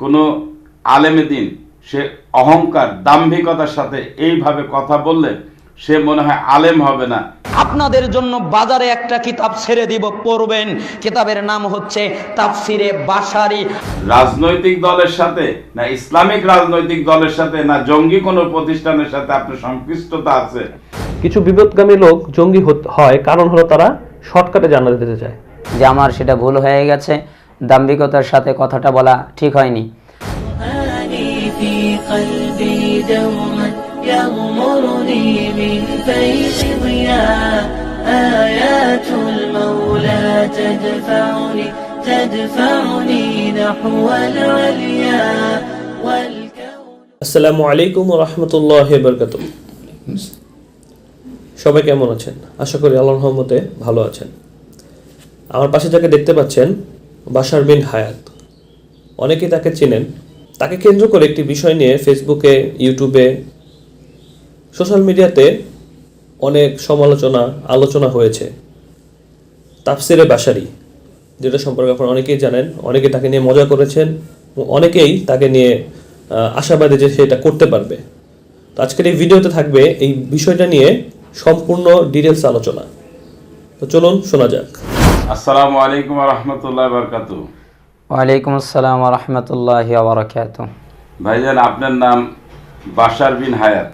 কোনো আলেমে দিন সে অহংকার দাম্ভিকতার সাথে এইভাবে কথা বললে সে মনে হয় আলেম হবে না। আপনাদের জন্য বাজারে একটা কিতাব ছেড়ে দিব, পড়বেন। কিতাবের নাম হচ্ছে তাফসিরে বাশারি। রাজনৈতিক দলের সাথে না ইসলামিক রাজনৈতিক দলের সাথে না জঙ্গি কোনো প্রতিষ্ঠানের সাথে আপনার সংশ্লিষ্টতা আছে। কিছু বিপদগামী লোক জঙ্গি হয় কারণ হলো তারা শর্টকাটে জান্নাত দিতে চায়। যে আমার সেটা ভুল হয়ে গেছে, দাম্ভিকতার সাথে কথাটা বলা ঠিক হয়নি। আসসালামু আলাইকুম ওয়া রাহমাতুল্লাহি ওয়া বারাকাতুহু। সবাই কেমন আছেন? আশা করি আল্লাহর রহমতে ভালো আছেন। আমার পাশে যাকে দেখতে পাচ্ছেন বাশার বিন হায়াত, অনেকেই তাকে চেনেন। তাকে কেন্দ্র করে একটি বিষয় নিয়ে ফেসবুকে, ইউটিউবে, সোশ্যাল মিডিয়াতে অনেক সমালোচনা আলোচনা হয়েছে। তাফসিরে বাশারি, যেটা সম্পর্কে আপনারা অনেকেই জানেন, অনেকে তাকে নিয়ে মজা করেছেন, অনেকেই তাকে নিয়ে আশাবাদী যে সে এটা করতে পারবে। তো আজকের এই ভিডিওতে থাকবে এই বিষয়টা নিয়ে সম্পূর্ণ ডিটেলস আলোচনা। তো চলুন শোনা যাক। আসসালামু আলাইকুম ওয়া রাহমাতুল্লাহি ওয়া বারাকাতুহু। ওয়ালাইকুম আসসালাম ওয়া রাহমাতুল্লাহি ওয়া বারাকাতুহু। ভাইজান, আপনার নাম বাশার বিন হায়াত?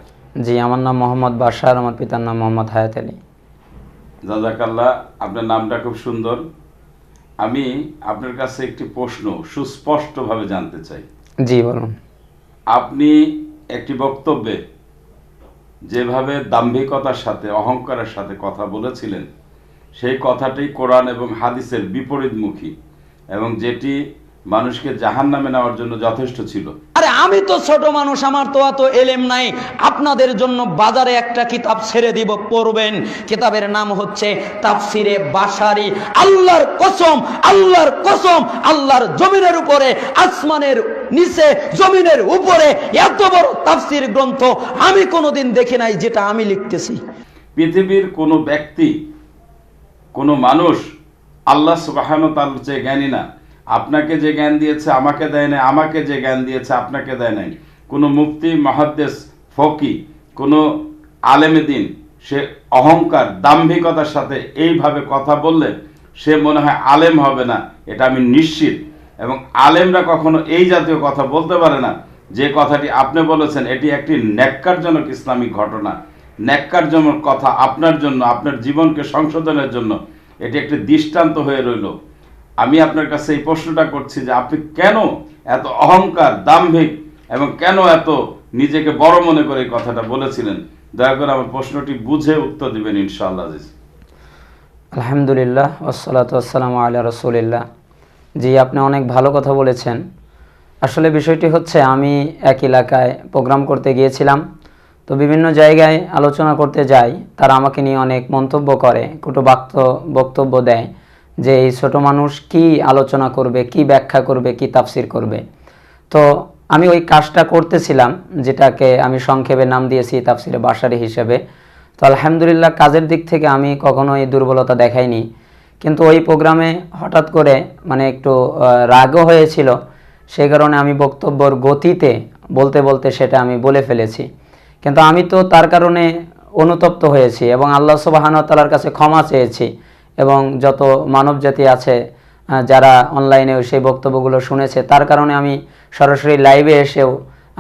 জি, আমার নাম মোহাম্মদ বাশার, আমার পিতার নাম মোহাম্মদ হায়াত আলী। জাযাকাল্লাহ, আপনার নামটা খুব সুন্দর। আমি আপনার কাছে একটি প্রশ্ন সুস্পষ্টভাবে জানতে চাই। জি বলুন। আপনি একটি বক্তব্যে যেভাবে দাম্ভিকতার সাথে অহংকারের সাথে কথা বলেছিলেন, সেই কথাটি কোরআন এবং হাদিসের বিপরীতমুখী এবং যেটি মানুষকে জাহান্নামে নেওয়ার জন্য যথেষ্ট ছিল। আরে আমি তো ছোট মানুষ, আমার তো অত এলেম নাই। আপনাদের জন্য বাজারে একটা কিতাব ছেড়ে দিব, পড়বেন। কিতাবের নাম হচ্ছে তাফসিরে বাশারি। আল্লাহর কসম, আল্লাহর কসম, আল্লাহর জমিনের উপরে, আসমানের নিচে, জমিনের উপরে এত বড় তাফসির গ্রন্থ আমি কোনোদিন দেখি নাই যেটা আমি লিখতেছি। পৃথিবীর কোনো ব্যক্তি, কোনো মানুষ আল্লাহ সুবহানাহু ওয়া তাআলার চেয়ে জ্ঞানী না। আপনাকে যে জ্ঞান দিয়েছে আমাকে দেয় নাই, আমাকে যে জ্ঞান দিয়েছে আপনাকে দেয় নাই। কোনো মুফতি, মুহাদ্দিস, ফকি, কোনো আলেমে দিন সে অহংকার দাম্ভিকতার সাথে এইভাবে কথা বললে সে মনে হয় আলেম হবে না, এটা আমি নিশ্চিত। এবং আলেমরা কখনো এই জাতীয় কথা বলতে পারে না। যে কথাটি আপনি বলেছেন এটি একটি ন্যাক্কারজনক ইসলামিক ঘটনা, ন্যাক্কারজনক কথা আপনার জন্য, আপনার জীবনকে সংশোধনের জন্য এটি একটি দৃষ্টান্ত হয়ে রইল। আমি আপনার কাছে এই প্রশ্নটা করছি যে আপনি কেন এত অহংকার, দাম্ভিক এবং কেন এত নিজেকে বড় মনে করে এই কথাটা বলেছিলেন? দয়া করে আমার প্রশ্নটি বুঝে উত্তর দিবেন ইনশাআল্লাহ। আলহামদুলিল্লাহ, ওয়াসসালাতু ওয়াসসালামু আলা রাসূলিল্লাহ। জি, আপনি অনেক ভালো কথা বলেছেন। আসলে বিষয়টি হচ্ছে, আমি এক এলাকায় প্রোগ্রাম করতে গিয়েছিলাম। তো বিভিন্ন জায়গায় আলোচনা করতে যাই, তারা আমাকে নিয়ে অনেক মন্তব্য করে, কটুবাক্য বক্তব্য দেয় যে এই ছোট মানুষ কি আলোচনা করবে, কি ব্যাখ্যা করবে, কি তাফসির করবে। তো আমি ওই কাজটা করতেছিলাম, যেটাকে আমি সংক্ষেপে নাম দিয়েছি তাফসিরে বাশারি হিসেবে। তো আলহামদুলিল্লাহ, কাজের দিক থেকে আমি কখনোই দুর্বলতা দেখাইনি। কিন্তু ওই প্রোগ্রামে হঠাৎ করে একটু রাগও হয়েছিল, সেই কারণে আমি বক্তব্যর গতিতে বলতে বলতে সেটা আমি বলে ফেলেছি। কিন্তু আমি তো তার কারণে অনুতপ্ত হয়েছি এবং আল্লাহ সুবহানাহু ওয়া তাআলার কাছে ক্ষমা চেয়েছি। এবং যত মানব জাতি আছে যারা অনলাইনেও সেই বক্তব্যগুলো শুনেছে, তার কারণে আমি সরাসরি লাইভে এসেও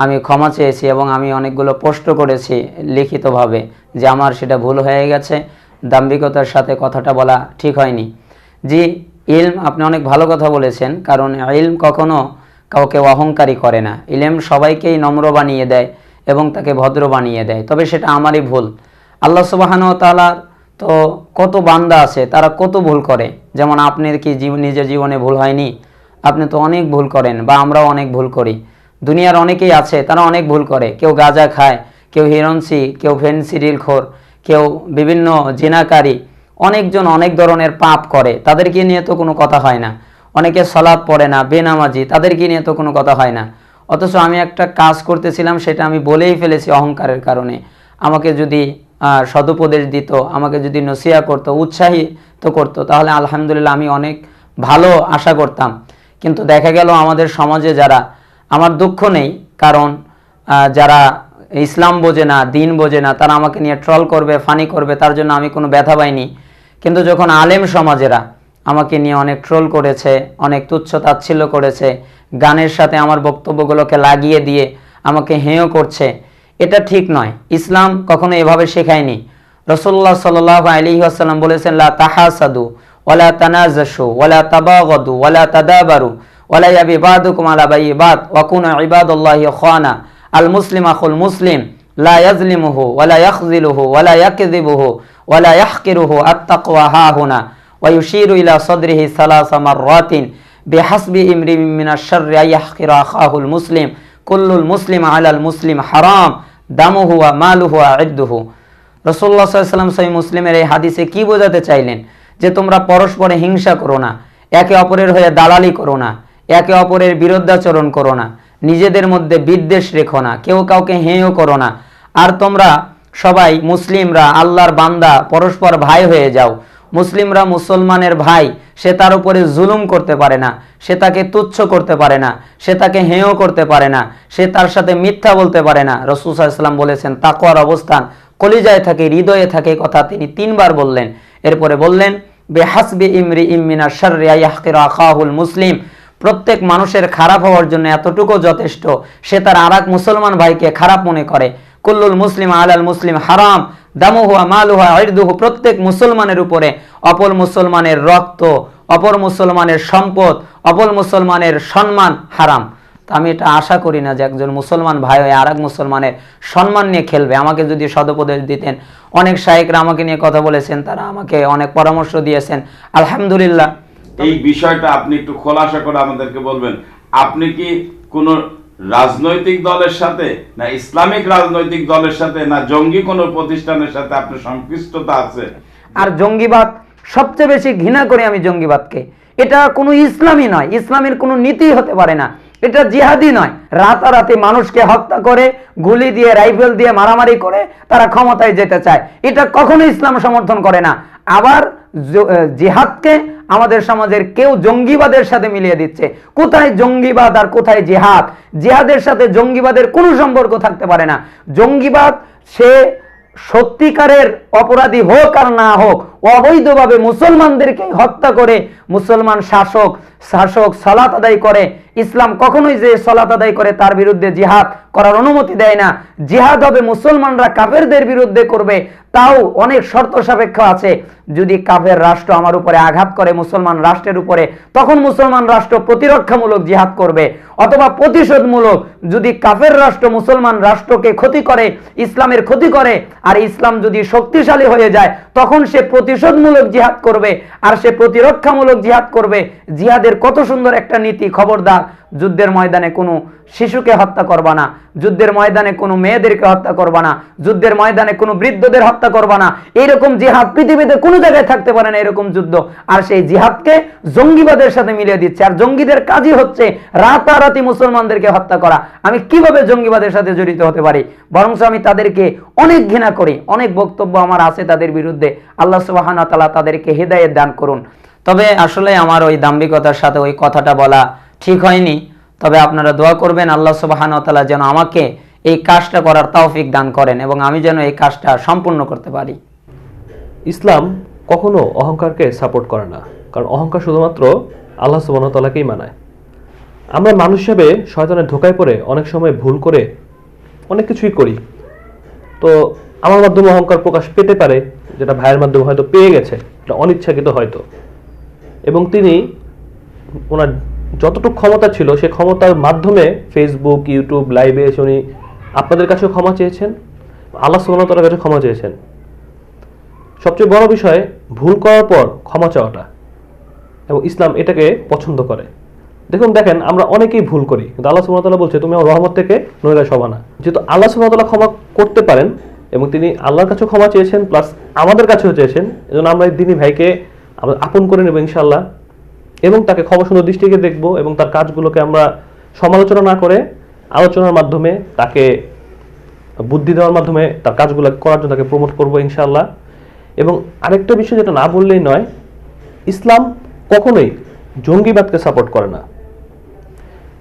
আমি ক্ষমা চেয়েছি এবং আমি অনেকগুলো পোস্ট করেছি লিখিতভাবে যে আমার সেটা ভুল হয়ে গেছে, দাম্ভিকতার সাথে কথাটা বলা ঠিক হয়নি। জি, ইলম, আপনি অনেক ভালো কথা বলেছেন, কারণ ইলম কখনো কাউকে অহংকারী করে না। ইলম সবাইকেই নম্র বানিয়ে দেয় এবং তাকে ভদ্র বানিয়ে দেয়। তবে সেটা আমারই ভুল। আল্লাহ সুবহানাহু ওয়া তাআলার তো কত বান্দা আছে, তারা কত ভুল করে। যেমন আপনার কি নিজের জীবনে ভুল হয়নি? আপনি তো অনেক ভুল করেন, বা আমরাও অনেক ভুল করি। দুনিয়ার অনেকেই আছে, তারা অনেক ভুল করে। কেউ গাঁজা খায়, কেউ হিরোইনসি, কেউ ফেনসিডিলখোর, কেউ বিভিন্ন জিনাকারী, অনেকজন অনেক ধরনের পাপ করে। তাদেরকে নিয়ে তো কোনো কথা হয় না। অনেকে সালাত পড়ে না, বেনামাজি, তাদেরকে নিয়ে তো কোনো কথা হয় না। অথচ আমি একটা কাজ করতেছিলাম, সেটা আমি বলেই ফেলেছি অহংকারের কারণে। আমাকে যদি সদুপদেশ দিত, আমাকে যদি নসিহা করতো, উৎসাহিত করতো, তাহলে আলহামদুলিল্লাহ আমি অনেক ভালো আশা করতাম। কিন্তু দেখা গেল আমাদের সমাজে যারা আমার দুঃখ নেই, কারণ যারা ইসলাম বোঝে না, দিন বোঝে না, তারা আমাকে নিয়ে ট্রল করবে, ফানি করবে, তার জন্য আমি কোনো ব্যথা পাইনি। কিন্তু যখন আলেম সমাজেরা আমাকে নিয়ে অনেক ট্রোল করেছে, অনেক তুচ্ছ তাচ্ছিল্য করেছে, গানের সাথে আমার বক্তব্যগুলোকে লাগিয়ে দিয়ে আমাকে হেয় করছে, এটা ঠিক নয়। ইসলাম কখনো এভাবে শেখায়নি। রাসূলুল্লাহ সাল্লাল্লাহু আলাইহি ওয়াসাল্লাম বলেছেন, লা তাহাসাদু ওয়ালা তানাজাশু ওয়ালা তাবাগাদু ওয়ালা তাদাবারু ওয়ালা ইয়াবি বাদুকুম আলা বাইই বাদ ওয়া কুনু ইবাদাল্লাহি খানা। আল মুসলিম আখুল মুসলিম লা ইয়াজলিমুহু ওয়ালা ইয়াখযিলুহু ওয়ালা ইয়াকযিবুহু ওয়ালা ইয়াহকিরুহু আত-তাকওয়া হাহুনা ওয়া ইউশিরু ইলা সাদরিহি সালাসা মাররাতিন বিহাসবি ইমরি মিনাশ শাররি আন ইয়াহকিরা আখাহুল মুসলিম কুল্লুল মুসলিম আলাল মুসলিম হারাম দামুহু ওয়া মালুহু ওয়া ইদ্দুহু। রাসূলুল্লাহ সাল্লাল্লাহু আলাইহি ওয়াসাল্লাম সহিহ মুসলিমের এই হাদিসে কি বোঝাতে চাইলেন? যে তোমরা পরস্পরে হিংসা করো না, একে অপরের হয়ে দালালি করো না, একে অপরের বিরুদ্ধাচরণ করো না, নিজেদের মধ্যে বিদ্বেষ রেখো না, কেউ কাউকে হেয় করো না। আর তোমরা সবাই মুসলিমরা আল্লাহর বান্দা, পরস্পর ভাই হয়ে যাও। মুসলিমরা মুসলমানের ভাই, সে তার উপরে জুলুম করতে পারে না, সে তাকে তুচ্ছ করতে পারে না, সে তাকে হেয় করতে পারে না, সে তার সাথে মিথ্যা বলতে পারে না। রাসূল সাল্লাল্লাহু আলাইহি ওয়াসাল্লাম বলেছেন, তাকওয়ার অবস্থান কলিজায় থাকে, হৃদয়ে থাকে, কথা তিনি 3 বার বললেন। এরপরে বললেন, বিহাসবি ইমরি মিনাশ শাররি আন ইয়াহকিরা আখাহুল মুসলিম। প্রত্যেক মানুষের খারাপ হওয়ার জন্য এতটুকু যথেষ্ট, সে তার আরেক মুসলমান ভাইকে খারাপ মনে করে। কুল্লুল মুসলিম আলাল মুসলিম হারাম দামুহু ওয়া মালুহু ওয়া ইরদুহু। প্রত্যেক মুসলমানের উপরে অপর মুসলমানের রক্ত, অপর মুসলমানের সম্পদ, অপর মুসলমানের সম্মান হারাম। তো আমি এটা আশা করি না যে একজন মুসলমান ভাই হয়ে আরেক মুসলমানের সম্মান নিয়ে খেলবে। আমাকে যদি সদুপদেশ দিতেন, অনেক শায়েখরা আমাকে নিয়ে কথা বলেছেন, তারা আমাকে অনেক পরামর্শ দিয়েছেন, আলহামদুলিল্লাহ। এই বিষয়টা আপনি একটু খোলাসা করে আমাদেরকে বলবেন। আপনি কি কোন রাজনৈতিক দলের সাথে, না ইসলামিক রাজনৈতিক দলের সাথে, না জঙ্গি কোনো প্রতিষ্ঠানের সাথে আপনার সংশ্লিষ্টতা আছে? আর জঙ্গিবাদ সবচেয়ে বেশি ঘৃণা করি আমি জঙ্গিবাদকে। এটা কোনো ইসলামই নয়, ইসলামের কোনো নীতি হতে পারে না, এটা জিহাদি নয়। রাতারাতি মানুষকে হত্যা করে, গুলি দিয়ে, রাইফেল দিয়ে মারামারি করে তারা ক্ষমতায় যেতে চায়, এটা কখনো ইসলাম সমর্থন করে না। আবার জিহাদকে আমাদের সমাজের কেউ জঙ্গিবাদের সাথে মিলিয়ে দিচ্ছে। কোথায় জঙ্গিবাদ আর কোথায় জিহাদ? জিহাদের সাথে জঙ্গিবাদের কোনো সম্পর্ক থাকতে পারে না। জঙ্গিবাদ সে সত্যিকারের অপরাধী হোক আর না হোক, অবৈধভাবে মুসলমানদেরকে হত্যা করে মুসলমান শাসক সালাত আদায় করে। ইসলাম কখনোই যে সালাত আদায় করে তার বিরুদ্ধে জিহাদ করার অনুমতি দেয় না। জিহাদ হবে মুসলমানরা কাফেরদের বিরুদ্ধে করবে, তাও অনেক শর্ত সাপেক্ষ আছে। যদি কাফের রাষ্ট্র আমার উপরে আঘাত করে মুসলমান রাষ্ট্রের উপরে, তখন মুসলমান রাষ্ট্র প্রতিরক্ষামূলক জিহাদ করবে, অথবা প্রতিশোধমূলক। যদি কাফের রাষ্ট্র মুসলমান রাষ্ট্রকে ক্ষতি করে, ইসলামের ক্ষতি করে, আর ইসলাম যদি শক্তিশালী হয়ে যায়, তখন সে প্রতিশোধমূলক জিহাদ করবে, আর সে প্রতিরক্ষামূলক জিহাদ করবে। জিহাদের কত সুন্দর একটা নীতি! খবরদার, যুদ্ধের ময়দানে কোনো শিশুকে হত্যা করবা না, যুদ্ধের ময়দানে কোনো মেয়েদেরকে হত্যা করবা না, যুদ্ধের ময়দানে কোনো বৃদ্ধদের হত্যা করবা না। এইরকম জিহাদ পৃথিবীতে কোনো জায়গায় থাকতে পারে না, এরকম যুদ্ধ। আর সেই জিহাদকে জঙ্গিবাদের সাথে মিলিয়ে দিচ্ছে। আর জঙ্গিদের কাজই হচ্ছে রাতারাতি মুসলমানদেরকে হত্যা করা। আমি কিভাবে জঙ্গিবাদের সাথে জড়িত হতে পারি? বরঞ্চ আমি তাদেরকে অনেক ঘৃণা করি, অনেক বক্তব্য আমার আছে তাদের বিরুদ্ধে। আল্লাহ সুবহানাহু ওয়া তাআলা তাদেরকে হেদায়েত দান করুন। তবে আসলে আমার ওই দাম্ভিকতার সাথে ওই কথাটা বলা ঠিক হয়নি। তবে আপনারা দোয়া করবেন আল্লাহ সুবহানাহু ওয়া তাআলা যেন আমাকে এই কাজটা করার তৌফিক দান করেন এবং আমি যেন এই কাজটা সম্পূর্ণ করতে পারি। ইসলাম কখনো অহংকারকে সাপোর্ট করে না, কারণ অহংকার শুধুমাত্র আল্লাহ সুবহানাহু ওয়া তাআলাকেই মানায়। আমরা মানুষ হিসেবে শয়তানের ধোকায় পড়ে অনেক সময় ভুল করে অনেক কিছুই করি। তো আমার মাধ্যমে অহংকার প্রকাশ পেতে পারে, যেটা ভাইয়ের মাধ্যমে হয়তো পেয়ে গেছে, এটা অনিচ্ছাকৃত হয়তো। এবং তিনি ওনার যতটুকু ক্ষমতা ছিল সে ক্ষমতার মাধ্যমে ফেসবুক, ইউটিউব লাইভে এসে উনি আপনাদের কাছেও ক্ষমা চেয়েছেন, আল্লাহ সুবহানাহু ওয়া তাআলার কাছে ক্ষমা চেয়েছেন। সবচেয়ে বড় বিষয় ভুল করার পর ক্ষমা চাওয়াটা, এবং ইসলাম এটাকে পছন্দ করে। দেখেন আমরা অনেকেই ভুল করি, কিন্তু আল্লাহ সুবহানাহু ওয়া তাআলা বলছে তুমি আমার রহমত থেকে নৈরাশ হবা না। যেহেতু আল্লাহ সুবহানাহু ওয়া তাআলা ক্ষমা করতে পারেন এবং তিনি আল্লাহর কাছেও ক্ষমা চেয়েছেন, প্লাস আমাদের কাছেও চেয়েছেন, এজন্য আমরা এই দিনী ভাইকে আমরা আপন করে নেব ইনশাআল্লাহ, এবং তাকে ক্ষমা সুন্দর দৃষ্টিকে দেখব, এবং তার কাজগুলোকে আমরা সমালোচনা না করে আলোচনার মাধ্যমে, তাকে বুদ্ধি দেওয়ার মাধ্যমে তার কাজগুলো করার জন্য তাকে প্রমোট করবো ইনশাআল্লাহ। এবং আরেকটা বিষয় যেটা না বললেই নয়, ইসলাম কখনোই জঙ্গিবাদকে সাপোর্ট করে না।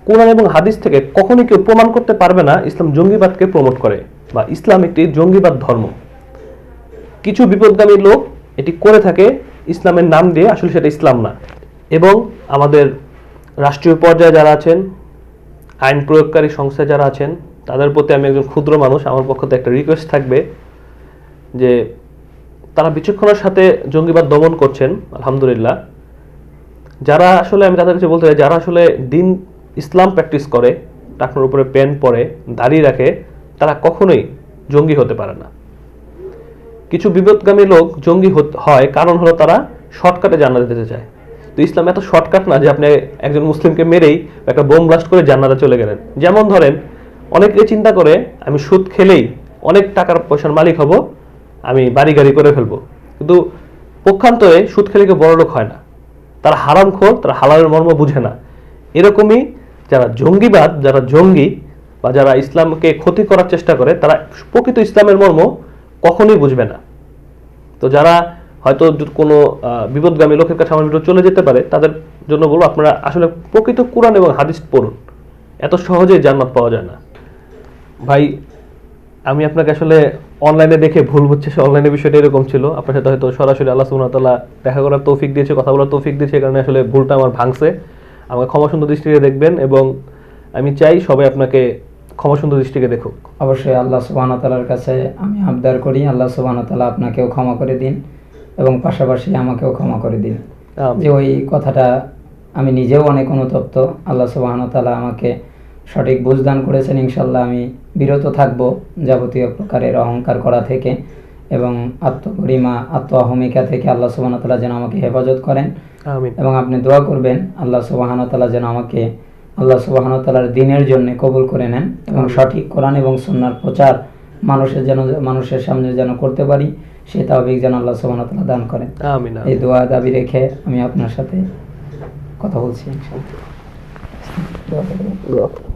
কোরআন এবং হাদিস থেকে কখনোই কেউ প্রমাণ করতে পারবে না ইসলাম জঙ্গিবাদকে প্রমোট করে বা ইসলাম একটি জঙ্গিবাদ ধর্ম। কিছু বিপদগামী লোক এটি করে থাকে ইসলামের নাম দিয়ে, আসলে সেটা ইসলাম না। এবং আমাদের রাষ্ট্রীয় পর্যায়ে যারা আছেন, আইন প্রয়োগকারী সংস্থায় যারা আছেন, তাদের প্রতি আমি একজন ক্ষুদ্র মানুষ, আমার পক্ষ থেকে একটা রিকোয়েস্ট থাকবে যে তারা বিচক্ষণের সাথে জঙ্গিবাদ দমন করছেন আলহামদুলিল্লাহ। যারা আসলে, আমি তাদের কাছে বলতে চাই, যারা আসলে দিন ইসলাম প্র্যাকটিস করে, টাকনোর উপরে প্যান্ট পরে, দাড়ি রাখে, তারা কখনোই জঙ্গি হতে পারে না। কিছু বিপদগামী লোক জঙ্গি হয় কারণ হলো তারা শর্টকাটে জান্নাতে যেতে চায়। তো ইসলাম এত শর্টকাট না যে আপনি একজন মুসলিমকে মেরেই একটা বোম ব্লাস্ট করে জান্নাতে চলে গেলেন। যেমন ধরেন, অনেকে চিন্তা করে আমি সুদ খেলেই অনেক টাকার পয়সার মালিক হব, আমি বাড়ি গাড়ি করে ফেলবো, কিন্তু পক্ষান্তরে সুদ খেলে কেউ বড়লোক হয় না। তারা হারামখোর, তারা হালালের মর্ম বুঝে না। এরকমই যারা জঙ্গিবাদ, যারা জঙ্গি বা যারা ইসলামকে ক্ষতি করার চেষ্টা করে, তারা প্রকৃত ইসলামের মর্ম কখনোই বুঝবে না। তো যারা হয়তো কোনো বিপদগামী লোকের কাছে আমার ভিডিও চলে যেতে পারে, তাদের জন্য বলবো আপনারা আসলে প্রকৃত কোরআন এবং হাদিস পড়ুন, এত সহজেই জান্নাত পাওয়া যায় না। ভাই, আমি আপনাকে আসলে অনলাইনে দেখে ভুল বুঝছে, অনলাইনে বিষয়টা এরকম ছিল। আপনার সাথে হয়তো সরাসরি আল্লাহ সুবহানাহু ওয়া তাআলা দেখা করার তৌফিক দিয়েছে, কথা বলার তৌফিক দিয়েছে, কারণে আসলে ভুলটা আমার ভাঙছে। আমাকে ক্ষমা সুন্দর দৃষ্টিতে দেখবেন এবং আমি চাই সবাই আপনাকে ক্ষমা সুন্দর দৃষ্টিতে দেখুক। অবশ্যই আল্লাহ সুবহানাহু ওয়া তাআলার কাছে আমি আবদার করি, আল্লাহ সুবহানাহু ওয়া তাআলা আপনাকেও ক্ষমা করে দিন এবং পাশাপাশি আমাকেও ক্ষমা করে দিন। যে ওই কথাটা আমি নিজেও অনেক অনুতপ্ত। আল্লাহ সুবহানাহু ওয়া তাআলা আমাকে সঠিক বুঝদান করেছেন। ইনশাল্লাহ আমি বিরত থাকব যাবতীয় প্রকারের অহংকার করা থেকে এবং আত্মগরিমা, আত্ম অহমিকা থেকে। আল্লাহ সুবহানাহু ওয়া তাআলা যেন আমাকে হেফাজত করেন। আমিন। এবং আপনি দোয়া করবেন আল্লাহ সুবহানাহু ওয়া তাআলা যেন আমাকে আল্লাহ সুবহানাহু ওয়া তাআলার দ্বীনের জন্য কবুল করে নেন এবং সঠিক কোরআন এবং সুন্নাহর প্রচার মানুষের সামনে যেন করতে পারি, সে তৌফিক যেন আল্লাহ সুবহানাহু ওয়া তাআলা দান করেন। আমিন। এই দোয়া দাবি রেখে আমি আপনার সাথে কথা বলছি ইনশাআল্লাহ। দোয়া করবেন।